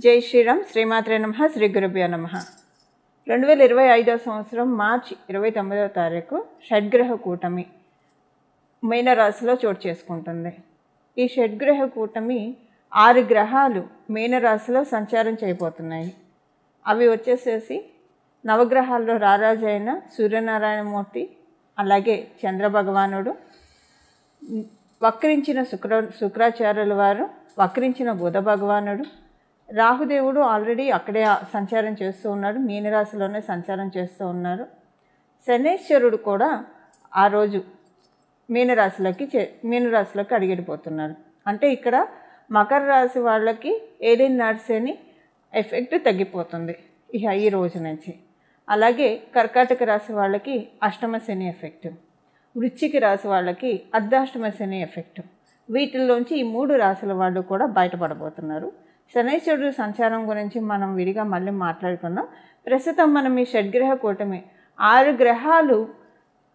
జై శ్రీరామ్. శ్రీమాత్రే నమః. శ్రీ గురుభ్యో నమః. 2025 సంవత్సరం మార్చి 29వ తారీఖు షడ్గ్రహ కూటమి మీనరాశిలో చోటు చేసుకుంటుంది. ఈ షడ్గ్రహ కూటమి 6 గ్రహాలు మీనరాశిలో సంచారం చేయబోతున్నాయి. అవి వచ్చేసేసి నవగ్రహాల్లో రారాజు అయిన సూర్యనారాయణమూర్తి, అలాగే చంద్రభగవానుడు, వక్రించిన శుక్రాచార్యుల వారు, వక్రించిన బుధ భగవానుడు, రాహుదేవుడు ఆల్రెడీ అక్కడే సంచారం చేస్తూ ఉన్నాడు, మీనరాశిలోనే సంచారం చేస్తూ ఉన్నారు. శనేశ్వరుడు కూడా ఆ రోజు మీనరాశిలోకి అడిగిపోతున్నారు. అంటే ఇక్కడ మకర రాశి వాళ్ళకి ఏలినాటి శని ఎఫెక్ట్ తగ్గిపోతుంది ఈ రోజు నుంచి. అలాగే కర్కాటక రాశి వాళ్ళకి అష్టమ శని ఎఫెక్ట్, వృశ్చిక రాశి వాళ్ళకి అర్ధాష్టమ శని ఎఫెక్ట్. వీటిల్లోంచి ఈ 3 రాశుల వాళ్ళు కూడా బయటపడబోతున్నారు. శనైశ్వరుడు సంచారం గురించి మనం విడిగా మళ్ళీ మాట్లాడుకుందాం. ప్రస్తుతం మనం ఈ షడ్గ్రహ కూటమి 6 గ్రహాలు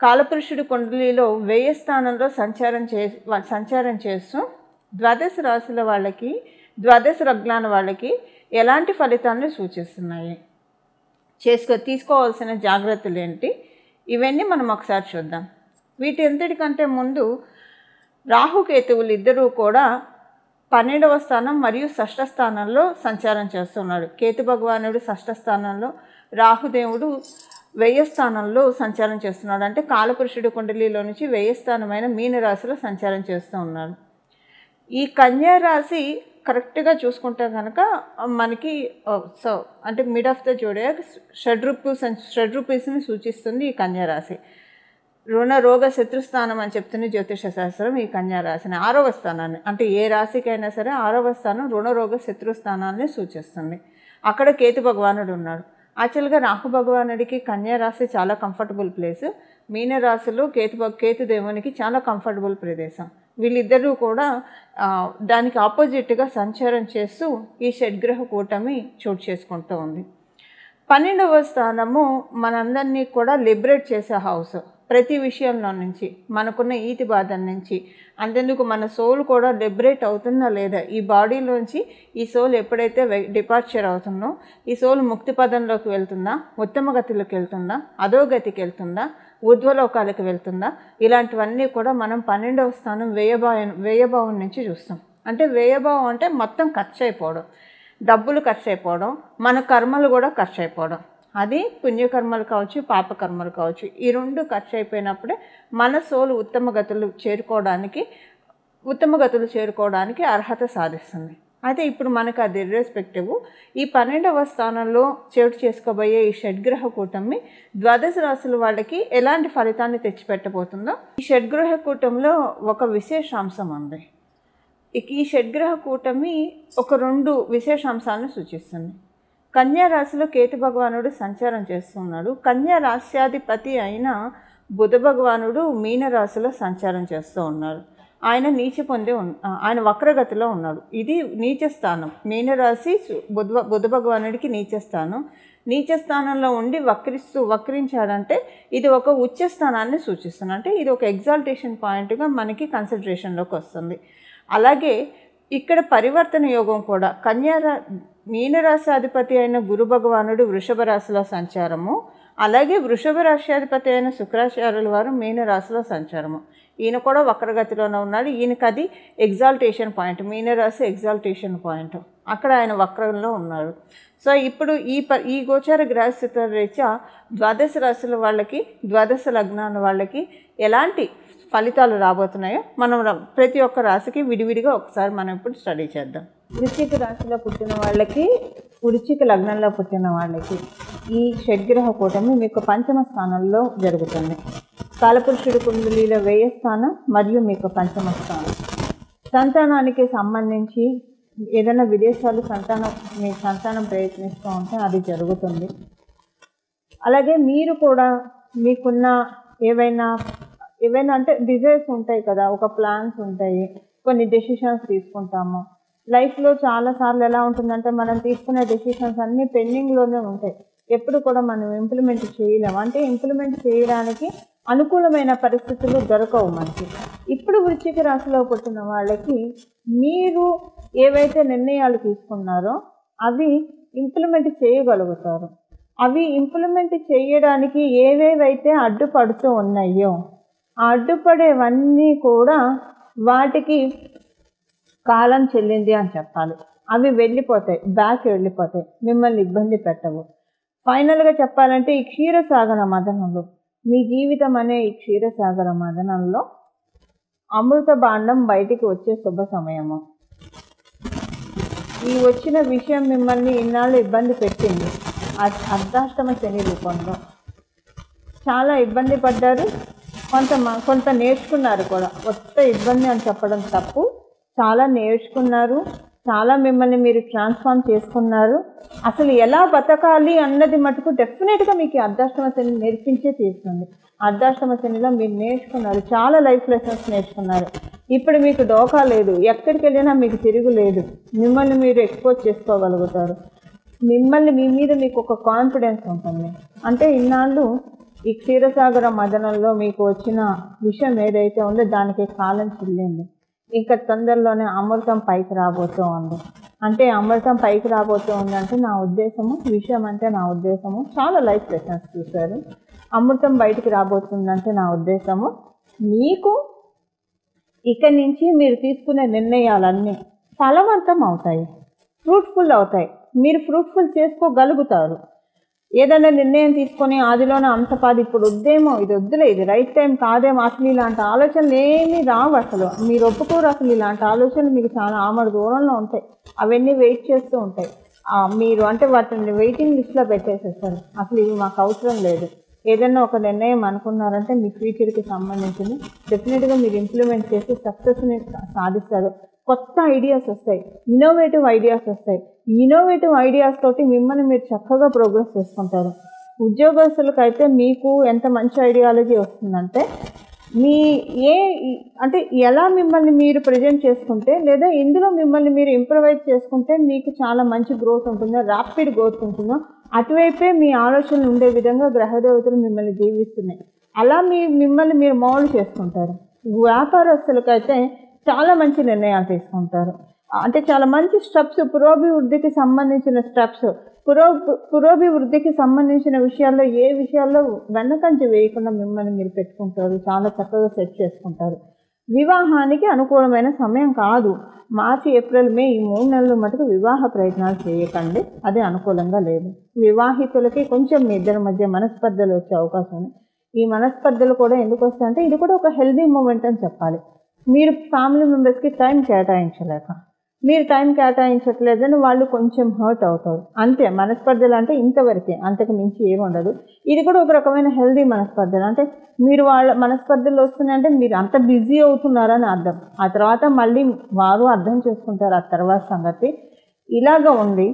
కాలపురుషుడి కుండలిలో 1000 స్థానంలో సంచారం చేస్తూ ద్వాదశ రాశుల వాళ్ళకి, ద్వాదశ లగ్నాల వాళ్ళకి ఎలాంటి ఫలితాలను సూచిస్తున్నాయి, తీసుకోవాల్సిన జాగ్రత్తలు ఏంటి, ఇవన్నీ మనం ఒకసారి చూద్దాం. వీటి ఎంతటికంటే ముందు రాహుకేతువులు ఇద్దరూ కూడా 12వ స్థానం మరియు షష్ఠ స్థానంలో సంచారం చేస్తున్నాడు. కేతు భగవానుడు షష్ఠ స్థానంలో, రాహుదేవుడు 1000 స్థానంలో సంచారం చేస్తున్నాడు. అంటే కాలపురుషుడి కుండలిలో నుంచి 1000 స్థానమైన మీనరాశిలో సంచారం చేస్తూ ఉన్నాడు. ఈ కన్యా రాశి కరెక్ట్గా చూసుకుంటే కనుక మనకి అంటే మిడ్ ఆఫ్ ద జోడియాక్ షడ్రూపీస్ని సూచిస్తుంది ఈ కన్యా రాశి. రుణ రోగ శత్రుస్థానం అని చెప్తుంది జ్యోతిష శాస్త్రం. ఈ కన్యా రాశిని 6వ స్థానాన్ని, అంటే ఏ రాశికైనా సరే 6వ స్థానం రుణరోగ శత్రుస్థానాన్ని సూచిస్తుంది. అక్కడ కేతు భగవానుడు ఉన్నాడు. యాక్చువల్గా రాహు భగవానుడికి కన్యా రాశి చాలా కంఫర్టబుల్ ప్లేస్, మీనరాశిలో కేతు దేవునికి చాలా కంఫర్టబుల్ ప్రదేశం. వీళ్ళిద్దరూ కూడా దానికి ఆపోజిట్గా సంచారం చేస్తూ ఈ షడ్గ్రహ కూటమి చోటు చేసుకుంటూ ఉంది. 12వ స్థానము మనందరినీ కూడా లిబరేట్ చేసే హౌస్. ప్రతి విషయంలో నుంచి, మనకున్న ఈతి బాధల నుంచి, అంతెందుకు మన సోల్ కూడా లిబరేట్ అవుతుందా లేదా, ఈ బాడీలోంచి ఈ సోల్ ఎప్పుడైతే డిపార్చర్ అవుతుందో ఈ సోల్ ముక్తి పదంలోకి వెళ్తుందా, ఉత్తమ గతిలోకి వెళ్తుందా, అధోగతికి వెళ్తుందా, ఊర్ధ్వలోకాలకు వెళ్తుందా, ఇలాంటివన్నీ కూడా మనం 12వ స్థానం వ్యయభావం నుంచి చూస్తాం. అంటే వ్యయభావం అంటే మొత్తం ఖర్చు అయిపోవడం, డబ్బులు ఖర్చు అయిపోవడం, మన కర్మలు కూడా ఖర్చు అయిపోవడం. అది పుణ్యకర్మలు కావచ్చు, పాపకర్మలు కావచ్చు. ఈ 2 ఖర్చు అయిపోయినప్పుడే మన సోలు ఉత్తమ గతులు చేరుకోవడానికి అర్హత సాధిస్తుంది. అయితే ఇప్పుడు మనకు అది ఇర్రెస్పెక్టివ్ ఈ 12వ స్థానంలో చోటు చేసుకోబోయే ఈ షడ్గ్రహ కూటమి ద్వాదశ రాశుల వాళ్ళకి ఎలాంటి ఫలితాన్ని తెచ్చిపెట్టబోతుందో. ఈ షడ్గ్రహ కూటమిలో ఒక విశేషాంశం ఉంది. ఈ షడ్గ్రహ కూటమి ఒక 2 విశేషాంశాలను సూచిస్తుంది. కన్యా రాశిలో కేతు భగవానుడు సంచారం చేస్తున్నాడు. కన్యా రాశ్యాధిపతి అయిన బుధ భగవానుడు మీనరాశిలో సంచారం చేస్తూ ఉన్నాడు. ఆయన వక్రగతిలో ఉన్నాడు. ఇది నీచ స్థానం. మీనరాశి బుధ భగవానుడికి నీచ స్థానం. నీచ స్థానంలో ఉండి వక్రించాడంటే ఇది ఒక ఉచ్చ స్థానాన్ని సూచిస్తుంది. అంటే ఇది ఒక ఎగ్జాల్టేషన్ పాయింట్గా మనకి కన్సిడరేషన్లోకి వస్తుంది. అలాగే ఇక్కడ పరివర్తన యోగం కూడా మీనరాశి అధిపతి అయిన గురు భగవానుడు వృషభ రాశిలో సంచారము, అలాగే వృషభ రాశ్యాధిపతి అయిన శుక్రాచార్యుల వారు మీనరాశిలో సంచారము. ఈయన కూడా వక్రగతిలోనే ఉన్నాడు. ఈయనకి అది ఎగ్జాల్టేషన్ పాయింట్, మీనరాశి ఎగ్జాల్టేషన్ పాయింట్. అక్కడ ఆయన వక్రంలో ఉన్నాడు. సో ఇప్పుడు ఈ గోచార గ్రహస్థితుల రీత్యా ద్వాదశ రాశుల వాళ్ళకి, ద్వాదశ లగ్నాల వాళ్ళకి ఎలాంటి ఫలితాలు రాబోతున్నాయో మనం ప్రతి ఒక్క రాశికి విడివిడిగా ఒకసారి మనం ఇప్పుడు స్టడీ చేద్దాం. వృశ్చిక రాశిలో పుట్టిన వాళ్ళకి, వృశ్చిక లగ్నంలో పుట్టిన వాళ్ళకి ఈ షడ్గ్రహ కూటమి మీకు 5వ స్థానంలో జరుగుతుంది. కాలపురుషుడి కుండలిలో 1000 స్థానం మరియు మీకు 5వ స్థానం. సంతానానికి సంబంధించి ఏదైనా విదేశాలు మీ సంతానం ప్రయత్నిస్తూ ఉంటే అది జరుగుతుంది. అలాగే మీరు కూడా మీకున్న ఏవైనా అంటే డిజైర్స్ ఉంటాయి కదా, ఒక ప్లాన్స్ ఉంటాయి, కొన్ని డెసిషన్స్ తీసుకుంటాము. లైఫ్లో చాలాసార్లు ఎలా ఉంటుందంటే మనం తీసుకునే డెసిషన్స్ అన్నీ పెండింగ్లోనే ఉంటాయి, ఎప్పుడు కూడా మనం ఇంప్లిమెంట్ చేయలేము. అంటే ఇంప్లిమెంట్ చేయడానికి అనుకూలమైన పరిస్థితులు దొరకవు మనకి. ఇప్పుడు వృశ్చిక రాశిలో పుట్టిన వాళ్ళకి మీరు ఏవైతే నిర్ణయాలు తీసుకున్నారో అవి ఇంప్లిమెంట్ చేయగలుగుతారు. అవి ఇంప్లిమెంట్ చేయడానికి ఏవేవైతే అడ్డుపడుతూ ఉన్నాయో ఆ అడ్డుపడేవన్నీ కూడా వాటికి కాలం చెల్లింది అని చెప్పాలి. అవి వెళ్ళిపోతాయి, బ్యాక్ వెళ్ళిపోతాయి, మిమ్మల్ని ఇబ్బంది పెట్టవు. ఫైనల్గా చెప్పాలంటే ఈ క్షీరసాగర మదనంలో, మీ జీవితం అనే ఈ క్షీరసాగర మదనంలో అమృత భాండం బయటికి వచ్చే శుభ సమయము. ఈ వచ్చిన విషయం మిమ్మల్ని ఇన్నాళ్ళు ఇబ్బంది పెట్టింది. అర్ధాష్టమ శని రూపంలో చాలా ఇబ్బంది పడ్డారు. కొంత నేర్చుకున్నారు కూడా. కొత్త ఇబ్బంది అని చెప్పడం తప్పు. చాలా నేర్చుకున్నారు, చాలా మిమ్మల్ని మీరు ట్రాన్స్ఫార్మ్ చేసుకున్నారు. అసలు ఎలా బతకాలి అన్నది మటుకు డెఫినెట్గా మీకు అర్ధాష్టమ శని నేర్పించే తీరుతుంది. అర్ధాష్టమ శనిలో మీరు నేర్చుకున్నారు, చాలా లైఫ్ లెసన్స్ నేర్చుకున్నారు. ఇప్పుడు మీకు డోకా లేదు, ఎక్కడికి వెళ్ళినా మీకు తిరుగు లేదు. మిమ్మల్ని మీరు ఎక్స్పోజ్ చేసుకోగలుగుతారు. మిమ్మల్ని మీ మీద మీకు ఒక కాన్ఫిడెన్స్ ఉంటుంది. అంటే ఇన్నాళ్ళు ఈ క్షీరసాగర మదనంలో మీకు వచ్చిన విషయం ఏదైతే ఉందో దానికి కాలం చెల్లింది. ఇంకా తొందరలోనే అమృతం పైకి రాబోతూ ఉంది. అంటే అమృతం పైకి రాబోతూ ఉంది అంటే నా ఉద్దేశము, విషయం అంటే నా ఉద్దేశము, చాలా లైఫ్ లెసన్స్ చూశారు. అమృతం బయటికి రాబోతుందంటే నా ఉద్దేశము మీకు ఇక నుంచి మీరు తీసుకునే నిర్ణయాలన్నీ ఫలవంతం అవుతాయి, ఫ్రూట్ఫుల్ అవుతాయి. మీరు ఫ్రూట్ఫుల్ చేసుకోగలుగుతారు. ఏదైనా నిర్ణయం తీసుకొని ఆదిలోనే అంశపాది ఇప్పుడు వద్దేమో, ఇది వద్దులే, ఇది రైట్ టైం కాదేమో, అసలు ఇలాంటి ఆలోచనలు ఏమీ రావు. అసలు మీరు ఒప్పుకోరు. అసలు ఇలాంటి ఆలోచనలు మీకు చాలా ఆమడు దూరంలో ఉంటాయి. అవన్నీ వెయిట్ చేస్తూ ఉంటాయి. మీరు అంటే వాటిని వెయిటింగ్ లిస్ట్లో పెట్టేసేస్తారు. అసలు ఇవి మాకు అవసరం లేదు. ఏదైనా ఒక నిర్ణయం అనుకున్నారంటే మీ ఫ్యూచర్కి సంబంధించింది డెఫినెట్గా మీరు ఇంప్లిమెంట్ చేసి సక్సెస్ని సాధిస్తారు. కొత్త ఐడియాస్ వస్తాయి, ఇన్నోవేటివ్ ఐడియాస్ వస్తాయి. ఇన్నోవేటివ్ ఐడియాస్ తోటి మిమ్మల్ని మీరు చక్కగా ప్రోగ్రెస్ చేసుకుంటారు. ఉద్యోగస్తులకైతే మీకు ఎంత మంచి ఐడియాలజీ వస్తుందంటే అంటే ఎలా మిమ్మల్ని మీరు ప్రజెంట్ చేసుకుంటే లేదా ఇందులో మిమ్మల్ని మీరు ఇంప్రవైజ్ చేసుకుంటే మీకు చాలా మంచి గ్రోత్ ఉంటుందో, ర్యాపిడ్ గ్రోత్ ఉంటుందో అటువైపే మీ ఆలోచనలు ఉండే విధంగా గ్రహదేవతలు మిమ్మల్ని దీవిస్తున్నాయి. అలా మిమ్మల్ని మీరు మౌల్డ్ చేసుకుంటారు. వ్యాపారస్తులకైతే చాలా మంచి నిర్ణయాలు తీసుకుంటారు. అంటే చాలా మంచి స్టెప్స్, పురోభివృద్ధికి సంబంధించిన స్టెప్స్, పురోభివృద్ధికి సంబంధించిన విషయాల్లో ఏ విషయాల్లో వెన్నకంచి వేయకుండా మిమ్మల్ని మీరు పెట్టుకుంటారు, చాలా చక్కగా సెట్ చేసుకుంటారు. వివాహానికి అనుకూలమైన సమయం కాదు. మార్చి, ఏప్రిల్, మే ఈ 3 నెలలు మటుకు వివాహ ప్రయత్నాలు చేయకండి. అది అనుకూలంగా లేదు. వివాహితులకి కొంచెం మీ ఇద్దరి మధ్య మనస్పర్ధలు వచ్చే అవకాశం ఉంది. ఈ మనస్పర్ధలు కూడా ఎందుకు వస్తాయంటే ఇది కూడా ఒక హెల్దీ మూమెంట్ అని చెప్పాలి. మీరు ఫ్యామిలీ మెంబర్స్కి టైం కేటాయించలేక, మీరు టైం కేటాయించట్లేదని వాళ్ళు కొంచెం హర్ట్ అవుతారు. అంతే. మనస్పర్ధలు అంటే ఇంతవరకే, అంతకు మించి ఏమి ఉండదు. ఇది కూడా ఒక రకమైన హెల్దీ మనస్పర్ధలు. అంటే మీరు వాళ్ళ మనస్పర్ధలు వస్తున్నాయంటే మీరు అంత బిజీ అవుతున్నారని అర్థం. ఆ తర్వాత మళ్ళీ వారు అర్థం చేసుకుంటారు ఆ తర్వాత సంగతి. ఇలాగ ఉంది.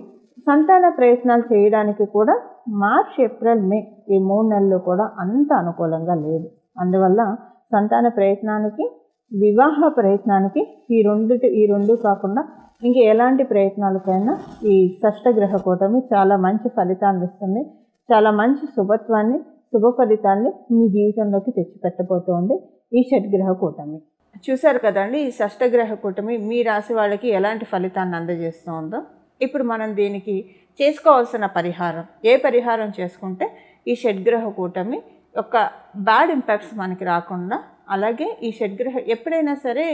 సంతాన ప్రయత్నాలు చేయడానికి కూడా మార్చ్, ఏప్రిల్, మే ఈ 3 నెలలు కూడా అంత అనుకూలంగా లేదు. అందువల్ల సంతాన ప్రయత్నానికి, వివాహ ప్రయత్నానికి ఈ రెండు కాకుండా ఇంక ఎలాంటి ప్రయత్నాలకైనా ఈ షష్టగ్రహ కూటమి చాలా మంచి ఫలితాన్ని ఇస్తుంది. చాలా మంచి శుభత్వాన్ని, శుభ ఫలితాన్ని మీ జీవితంలోకి తెచ్చిపెట్టబోతోంది ఈ షడ్గ్రహ కూటమి. చూశారు కదండి, ఈ షష్టగ్రహ కూటమి మీ రాశి వాళ్ళకి ఎలాంటి ఫలితాన్ని అందజేస్తుందో. ఇప్పుడు మనం దీనికి చేసుకోవాల్సిన పరిహారం, ఏ పరిహారం చేసుకుంటే ఈ షడ్గ్రహ కూటమి యొక్క బ్యాడ్ ఇంపాక్ట్స్ మనకి రాకుండా, అలాగే ఈ షడ్గ్రహ ఎప్పుడైనా సరే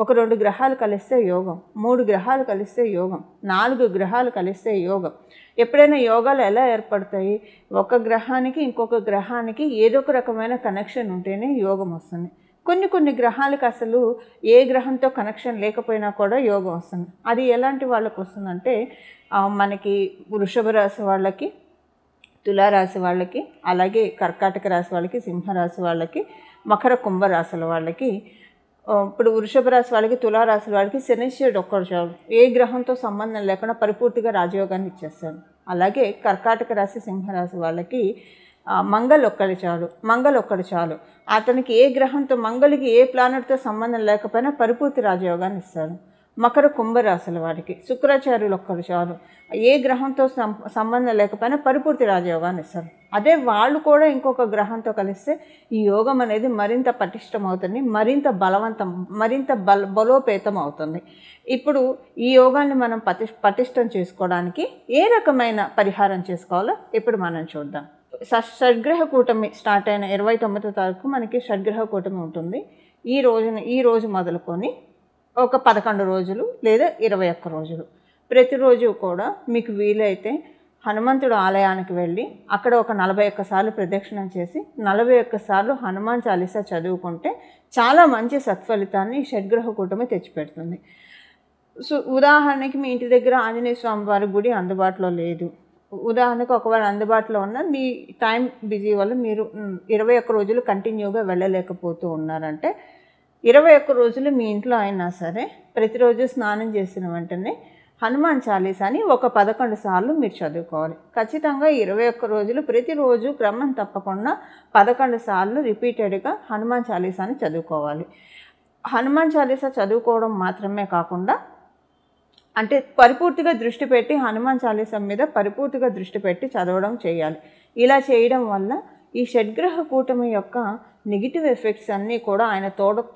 ఒక 2 గ్రహాలు కలిస్తే యోగం, 3 గ్రహాలు కలిస్తే యోగం, 4 గ్రహాలు కలిస్తే యోగం. ఎప్పుడైనా యోగాలు ఎలా ఏర్పడతాయి? ఒక గ్రహానికి ఇంకొక గ్రహానికి ఏదో ఒక రకమైన కనెక్షన్ ఉంటేనే యోగం వస్తుంది. కొన్ని గ్రహాలకు అసలు ఏ గ్రహంతో కనెక్షన్ లేకపోయినా కూడా యోగం వస్తుంది. అది ఎలాంటి వాళ్ళకు వస్తుందంటే మనకి వృషభ రాశి వాళ్ళకి, తులారాశి వాళ్ళకి, అలాగే కర్కాటక రాశి వాళ్ళకి, సింహరాశి వాళ్ళకి, మకర కుంభరాశుల వాళ్ళకి. ఇప్పుడు వృషభ రాశి వాళ్ళకి, తులారాశి వాళ్ళకి శనీశ్వరుడు ఒక్కడు చాలు, ఏ గ్రహంతో సంబంధం లేకుండా పరిపూర్తిగా రాజయోగాన్ని ఇచ్చేస్తాడు. అలాగే కర్కాటక రాశి, సింహరాశి వాళ్ళకి మంగళ ఒక్కడు చాలు. అతనికి ఏ గ్రహంతో, మంగళకి ఏ ప్లానెట్తో సంబంధం లేకపోయినా పరిపూర్తి రాజయోగాన్ని ఇస్తాడు. మకర కుంభరాశుల వారికి శుక్రాచార్యులు ఒక్కరు చాలు, ఏ గ్రహంతో సంబంధం లేకపోయినా పరిపూర్తి రాజయోగాన్ని ఇస్తారు. అదే వాళ్ళు కూడా ఇంకొక గ్రహంతో కలిస్తే ఈ యోగం అనేది మరింత పటిష్టం అవుతుంది, మరింత బలవంతం, మరింత బలోపేతం అవుతుంది. ఇప్పుడు ఈ యోగాన్ని మనం పటిష్టం చేసుకోవడానికి ఏ రకమైన పరిహారం చేసుకోవాలో ఇప్పుడు మనం చూద్దాం. షడ్గ్రహ కూటమి స్టార్ట్ అయిన 29వ తారీఖు మనకి షడ్గ్రహ కూటమి ఉంటుంది. ఈ రోజు మొదలుకొని ఒక 11 రోజులు లేదా 21 రోజులు ప్రతిరోజు కూడా మీకు వీలైతే హనుమంతుడు ఆలయానికి వెళ్ళి అక్కడ ఒక 41 సార్లు ప్రదక్షిణం చేసి 41 సార్లు హనుమాన్ చాలీసా చదువుకుంటే చాలా మంచి సత్ఫలితాన్ని షడ్గ్రహ కూటమి తెచ్చిపెడుతుంది. సో ఉదాహరణకి మీ ఇంటి దగ్గర ఆంజనేయ స్వామి వారి గుడి అందుబాటులో లేదు, ఉదాహరణకు ఒకవేళ అందుబాటులో ఉన్న మీ టైం బిజీ వల్ల మీరు 21 రోజులు కంటిన్యూగా వెళ్ళలేకపోతూ ఉన్నారంటే 21 రోజులు మీ ఇంట్లో అయినా సరే ప్రతిరోజు స్నానం చేసిన వెంటనే హనుమాన్ చాలీసాని ఒక 11 సార్లు మీరు చదువుకోవాలి. ఖచ్చితంగా 21 రోజులు ప్రతిరోజు క్రమం తప్పకుండా 11 సార్లు రిపీటెడ్గా హనుమాన్ చాలీసాని చదువుకోవాలి. హనుమాన్ చాలీసా చదువుకోవడం మాత్రమే కాకుండా అంటే పరిపూర్తిగా దృష్టి పెట్టి హనుమాన్ చాలీసా మీద పరిపూర్తిగా దృష్టి పెట్టి చదవడం చేయాలి. ఇలా చేయడం వల్ల ఈ షడ్గ్రహ కూటమి యొక్క నెగిటివ్ ఎఫెక్ట్స్ అన్నీ కూడా ఆయన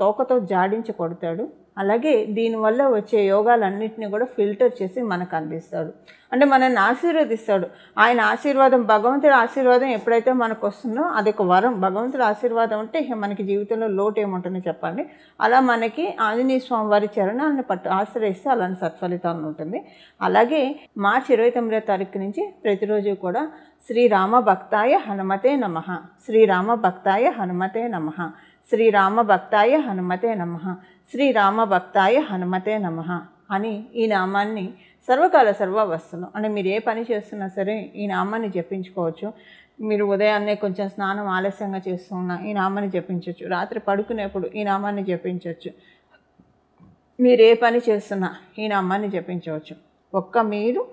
తోకతో జాడించి కొడతాడు. అలాగే దీనివల్ల వచ్చే యోగాలన్నింటినీ కూడా ఫిల్టర్ చేసి మనకు అందిస్తాడు, అంటే మనల్ని ఆశీర్వదిస్తాడు. ఆయన ఆశీర్వాదం, భగవంతుడి ఆశీర్వాదం ఎప్పుడైతే మనకు వస్తుందో అదొక వరం. భగవంతుడి ఆశీర్వాదం అంటే మనకి జీవితంలో లోటు ఏముంటుందో చెప్పండి. అలా మనకి ఆంజనేయ స్వామి వారి చరణాలను ఆశ్రయిస్తే అలాంటి సత్ఫలితాలు ఉంటుంది. అలాగే మార్చి 29వ తారీఖు నుంచి ప్రతిరోజు కూడా శ్రీరామ భక్తాయ హనుమతే నమః, శ్రీరామ భక్తాయ హనుమతే నమః, శ్రీరామ భక్తాయ హనుమతే నమః, శ్రీరామ భక్తాయ హనుమతే నమః అని ఈ నామాన్ని సర్వకాల సర్వావస్థలు, అంటే మీరు ఏ పని చేస్తున్నా సరే ఈ నామాన్ని జపించుకోవచ్చు. మీరు ఉదయాన్నే కొంచెం స్నానం ఆలస్యంగా చేస్తూ ఉన్నా ఈ నామాన్ని జపించవచ్చు, రాత్రి పడుకునేప్పుడు ఈ నామాన్ని జపించవచ్చు, మీరు ఏ పని చేస్తున్నా ఈ నామాన్ని జపించవచ్చు. మీరు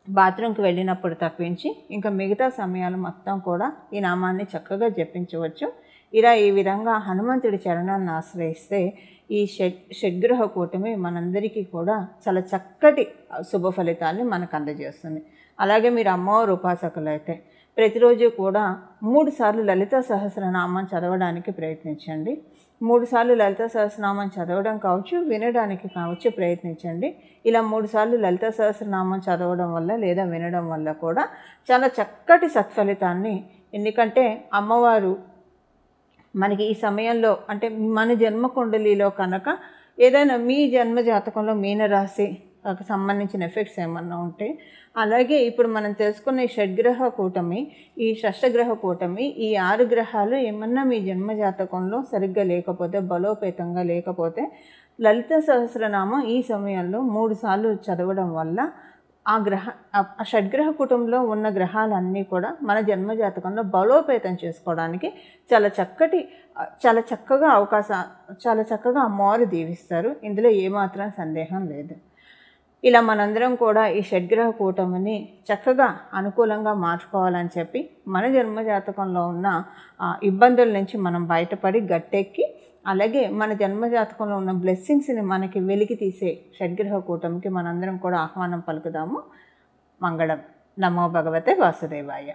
బాత్రూమ్కి వెళ్ళినప్పుడు తప్పించి ఇంకా మిగతా సమయాలు మొత్తం కూడా ఈ నామాన్ని చక్కగా జపించవచ్చు. ఈ విధంగా హనుమంతుడి చరణాన్ని ఆశ్రయిస్తే ఈ షడ్గ్రహ కూటమి మనందరికీ కూడా చాలా చక్కటి శుభ ఫలితాన్ని మనకు అందజేస్తుంది. అలాగే మీరు అమ్మవారి ఉపాసకులు అయితే ప్రతిరోజు కూడా 3 సార్లు లలితా సహస్రనామం చదవడానికి ప్రయత్నించండి. 3 సార్లు లలితా సహస్రనామం చదవడం కావచ్చు, వినడానికి కావచ్చు ప్రయత్నించండి. ఇలా 3 సార్లు లలితా సహస్రనామం చదవడం వల్ల లేదా వినడం వల్ల కూడా చాలా చక్కటి సత్ఫలితాన్ని, ఎందుకంటే అమ్మవారు మనకి ఈ సమయంలో అంటే మన జన్మ కుండలిలో కనుక ఏదైనా మీ జన్మ జాతకంలో మీనరాశి సంబంధించిన ఎఫెక్ట్స్ ఏమన్నా ఉంటే, అలాగే ఇప్పుడు మనం తెలుసుకున్న ఈ షడ్గ్రహ కూటమి, ఈ షష్టగ్రహ కూటమి, ఈ 6 గ్రహాలు ఏమన్నా మీ జన్మ జాతకంలో సరిగ్గా లేకపోతే, బలోపేతంగా లేకపోతే లలిత సహస్రనామం ఈ సమయంలో 3 సార్లు చదవడం వల్ల ఆ షడ్గ్రహ కుటుంబంలో ఉన్న గ్రహాలన్నీ కూడా మన జన్మ జాతకంలో బలోపేతం చేసుకోవడానికి చాలా చక్కగా చాలా చక్కగా అమ్మవారు దీవిస్తారు. ఇందులో ఏమాత్రం సందేహం లేదు. ఇలా మనందరం కూడా ఈ షడ్గ్రహ కూటమిని చక్కగా అనుకూలంగా మార్చుకోవాలని చెప్పి మన జన్మ జాతకంలో ఉన్న ఇబ్బందుల నుంచి మనం బయటపడి గట్టెక్కి, అలాగే మన జన్మ జాతకంలో ఉన్న బ్లెస్సింగ్స్ని మనకి వెలికి తీసే షడ్గ్రహ కూటమికి మనందరం కూడా ఆహ్వానం పలుకుదాము. మంగళం. నమో భగవతే వాసుదేవాయ.